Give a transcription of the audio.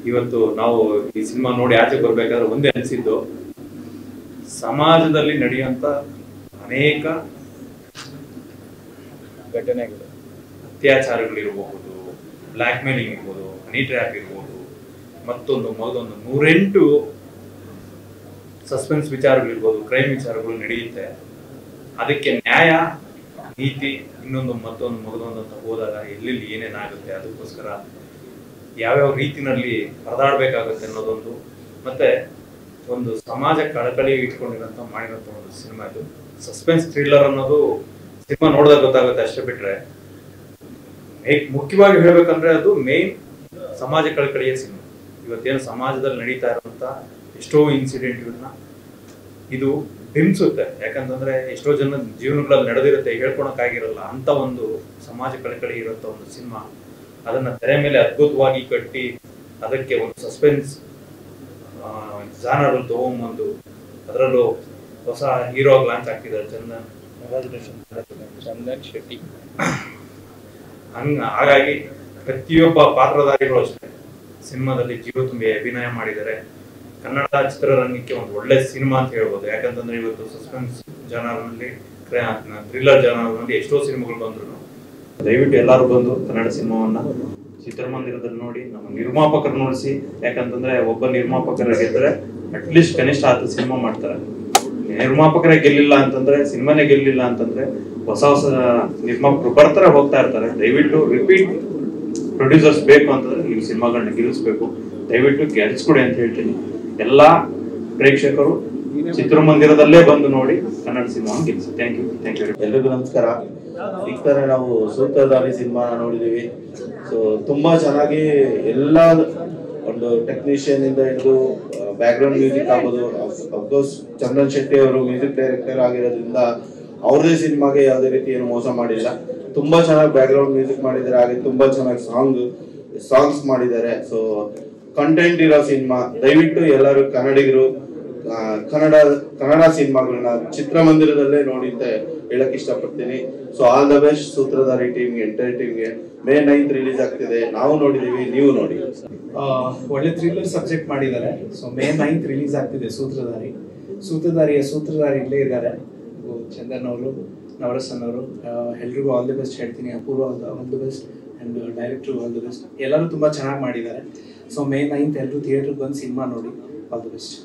ಇವತ್ತು ನಾವು ಈ ಸಿನಿಮಾ ನೋಡಿ ಆಚೆ ಬರ್ಬೇಕಾದ್ರೆ ಒಂದೇ ಅನಿಸಿದ್ದು, ಸಮಾಜದಲ್ಲಿ ನಡೆಯುವಂತ ಅನೇಕ ಘಟನೆಗಳು, ಅತ್ಯಾಚಾರಗಳಿರಬಹುದು, ಬ್ಲ್ಯಾಕ್ ಮೇಲಿಂಗ್ ಇರ್ಬೋದು, ಹನಿ ಟ್ರ್ಯಾಪ್ ಇರ್ಬೋದು, ಮತ್ತೊಂದು 108 ಸಸ್ಪೆನ್ಸ್ ವಿಚಾರಗಳಿರ್ಬೋದು, ಕ್ರೈಮ್ ವಿಚಾರಗಳು ನಡೆಯುತ್ತೆ. ಅದಕ್ಕೆ ನ್ಯಾಯ, ನೀತಿ, ಮತ್ತೊಂದು ಅಂತ ಹೋದಾಗ ಎಲ್ಲೆಲ್ಲಿ ಏನೇನಾಗುತ್ತೆ, ಅದಕ್ಕೋಸ್ಕರ ಯಾವ್ಯಾವ ರೀತಿನಲ್ಲಿ ಪರದಾಡ್ಬೇಕಾಗುತ್ತೆ ಅನ್ನೋದೊಂದು, ಮತ್ತೆ ಒಂದು ಸಮಾಜ ಕಳಕಳಿ ಇಟ್ಕೊಂಡಿರೋಂಥ ಮಾಡಿರೋಂಥ ಒಂದು ಸಿನಿಮಾ ಇದು. ಸಸ್ಪೆನ್ಸ್ ಥ್ರಿಲ್ಲರ್ ಅನ್ನೋದು ಸಿನಿಮಾ ನೋಡಿದಾಗ ಗೊತ್ತಾಗುತ್ತೆ, ಅಷ್ಟೇ ಬಿಟ್ರೆ ಮುಖ್ಯವಾಗಿ ಹೇಳ್ಬೇಕಂದ್ರೆ ಅದು ಮೇನ್ ಸಮಾಜ ಕಳಕಳಿಯ ಸಿನಿಮಾ. ಇವತ್ತೇನು ಸಮಾಜದಲ್ಲಿ ನಡೀತಾ ಇರುವಂತ ಎಷ್ಟೋ ಇನ್ಸಿಡೆಂಟ್ಗಳನ್ನ ಇದು ಬಿಂಬಿಸುತ್ತೆ. ಯಾಕಂತಂದ್ರೆ ಎಷ್ಟೋ ಜನ ಜೀವನಗಳಲ್ಲಿ ನಡೆದಿರುತ್ತೆ, ಹೇಳ್ಕೊಳಕ್ಕಾಗಿರಲ್ಲ ಅಂತ ಒಂದು ಸಮಾಜ ಕಳಕಳಿ ಇರುವಂತ ಒಂದು ಸಿನಿಮಾ. ಅದನ್ನ ತೆರೆ ಮೇಲೆ ಅದ್ಭುತವಾಗಿ ಕಟ್ಟಿ ಅದಕ್ಕೆ ಒಂದು ಸಸ್ಪೆನ್ಸ್ ಜಾನರ್ ತಗೊಂಬಂದು ಅದರಲ್ಲೂ ಹೊಸ ಹೀರೋ ಲಾಂಚ್ ಆಗ್ತಿದ್ದಾರೆ, ಚಂದನ್ ಶೆಟ್ಟಿ. ಹಾಗಾಗಿ ಪ್ರತಿಯೊಬ್ಬ ಪಾತ್ರಧಾರಿಗಳು ಅಷ್ಟೇ ಸಿನಿಮಾದಲ್ಲಿ ಜೀವ ತುಂಬಿ ಅಭಿನಯ ಮಾಡಿದ್ದಾರೆ. ಕನ್ನಡ ಚಿತ್ರರಂಗಕ್ಕೆ ಒಂದು ಒಳ್ಳೆ ಸಿನಿಮಾ ಅಂತ ಹೇಳ್ಬೋದು. ಯಾಕಂತಂದ್ರೆ ಇವತ್ತು ಸಸ್ಪೆನ್ಸ್ ಜಾನರ್ನಲ್ಲಿ, ಥ್ರಿಲ್ಲರ್ ಜಾನರ್ನಲ್ಲಿ ಎಷ್ಟೋ ಸಿನಿಮಾಗಳು ಬಂದ್ರು. ದಯವಿಟ್ಟು ಎಲ್ಲರೂ ಬಂದು ಕನ್ನಡ ಸಿನಿಮಾವನ್ನ ಚಿತ್ರಮಂದಿರದಲ್ಲಿ ನೋಡಿ, ನಮ್ಮ ನಿರ್ಮಾಪಕರು ನೋಡಿಸಿ. ಯಾಕಂತಂದ್ರೆ ಒಬ್ಬ ನಿರ್ಮಾಪಕರ ಗೆದ್ದರೆ ಅಟ್ಲೀಸ್ಟ್ ಕನಿಷ್ಠ 10 ಸಿನಿಮಾ ಮಾಡ್ತಾರೆ. ನಿರ್ಮಾಪಕರೇ ಗೆಲ್ಲಿಲ್ಲ ಅಂತಂದ್ರೆ, ಸಿನಿಮಾನೇ ಗೆಲ್ಲಿಲ್ಲ ಅಂತಂದ್ರೆ ಹೊಸ ನಿರ್ಮಾಪಕರು ಬರ್ತಾರೆ, ಹೋಗ್ತಾ ಇರ್ತಾರೆ. ದಯವಿಟ್ಟು ರಿಪೀಟ್ ಪ್ರೊಡ್ಯೂಸರ್ಸ್ ಬೇಕು ಅಂತಂದ್ರೆ ನೀವು ಸಿನಿಮಾಗಳನ್ನ ಗೆಲ್ಲಿಸ್ಬೇಕು. ದಯವಿಟ್ಟು ಗೆಲ್ಲಿಸ್ಕೊಡಿ ಅಂತ ಹೇಳ್ತೀನಿ. ಎಲ್ಲಾ ಪ್ರೇಕ್ಷಕರು ಚಿತ್ರಮಂದಿರದಲ್ಲೇ ಬಂದು ನೋಡಿ ಕನ್ನಡ ಸಿನಿಮಾ ಗೆಲ್ಲಿಸಿ. Thank you. ಎಲ್ರಿಗೂ ನಮಸ್ಕಾರ. ಈಗ ತರ ನಾವು ಸೂತ್ರಧಾರಿ ಸಿನಿಮಾ ನೋಡಿದೀವಿ. ಸೊ ತುಂಬಾ ಚೆನ್ನಾಗಿ ಎಲ್ಲ ಒಂದು ಟೆಕ್ನಿಷಿಯನ್ ಇಂದ ಹಿಡಿದು ಬ್ಯಾಕ್ ಗ್ರೌಂಡ್ ಮ್ಯೂಸಿಕ್ ಆಗೋದು, ಅಫ್ಕೋರ್ಸ್ ಚಂದನ್ ಶೆಟ್ಟಿ ಅವರು ಮ್ಯೂಸಿಕ್ ಡೈರೆಕ್ಟರ್ ಆಗಿರೋದ್ರಿಂದ ಅವ್ರದೇ ಸಿನಿಮಾಗೆ ಯಾವುದೇ ರೀತಿ ಏನು ಮೋಸ ಮಾಡಿಲ್ಲ. ತುಂಬಾ ಚೆನ್ನಾಗಿ ಬ್ಯಾಕ್ ಗ್ರೌಂಡ್ ಮ್ಯೂಸಿಕ್ ಮಾಡಿದ್ದಾರೆ, ಹಾಗೆ ತುಂಬಾ ಚೆನ್ನಾಗಿ ಸಾಂಗ್ಸ್ ಮಾಡಿದ್ದಾರೆ. ಸೊ ಕಂಟೆಂಟ್ ಇರೋ ಸಿನಿಮಾ. ದಯವಿಟ್ಟು ಎಲ್ಲರೂ ಕನ್ನಡಿಗರು ಕನ್ನಡ ಸಿನಿಮಾಗಳನ್ನ ಚಿತ್ರಮಂದಿರದಲ್ಲೇ ನೋಡಿ ಅಂತ ಹೇಳಕ್ ಇಷ್ಟಪಡ್ತೀನಿ. ಸೊ ಆಲ್ ದ ಬೆಸ್ಟ್ ಸೂತ್ರಧಾರಿ ಟೀಮ್ಗೆ, ಎಂಟೈರ್ ಟೀಮ್ಗೆ. May 9th ರಿಲೀಸ್ ಆಗ್ತಿದೆ, ನಾವು ನೋಡಿದೀವಿ, ನೀವು ನೋಡಿ. ಒಳ್ಳೆ ಥ್ರಿಲ್ಲರ್ ಸಬ್ಜೆಕ್ಟ್ ಮಾಡಿದ್ದಾರೆ. ಸೊ May 9th ರಿಲೀಸ್ ಆಗ್ತಿದೆ ಸೂತ್ರಧಾರಿ ಇಲ್ಲೇ ಇದ್ದಾರೆ. ಚಂದನ್ ಅವರು, ನವರಸನ್ ಅವರು, ಎಲ್ರಿಗೂ ಆಲ್ ದಿ ಬೆಸ್ಟ್ ಹೇಳ್ತೀನಿ. Apoorva all the best and director all the best. ಎಲ್ಲರೂ ತುಂಬಾ ಚೆನ್ನಾಗಿ ಮಾಡಿದ್ದಾರೆ. ಸೊ May 9th ಎಲ್ಲರೂ ಥಿಯೇಟರ್ಗೆ ಬಂದು ಸಿನಿಮಾ ನೋಡಿ. All the best.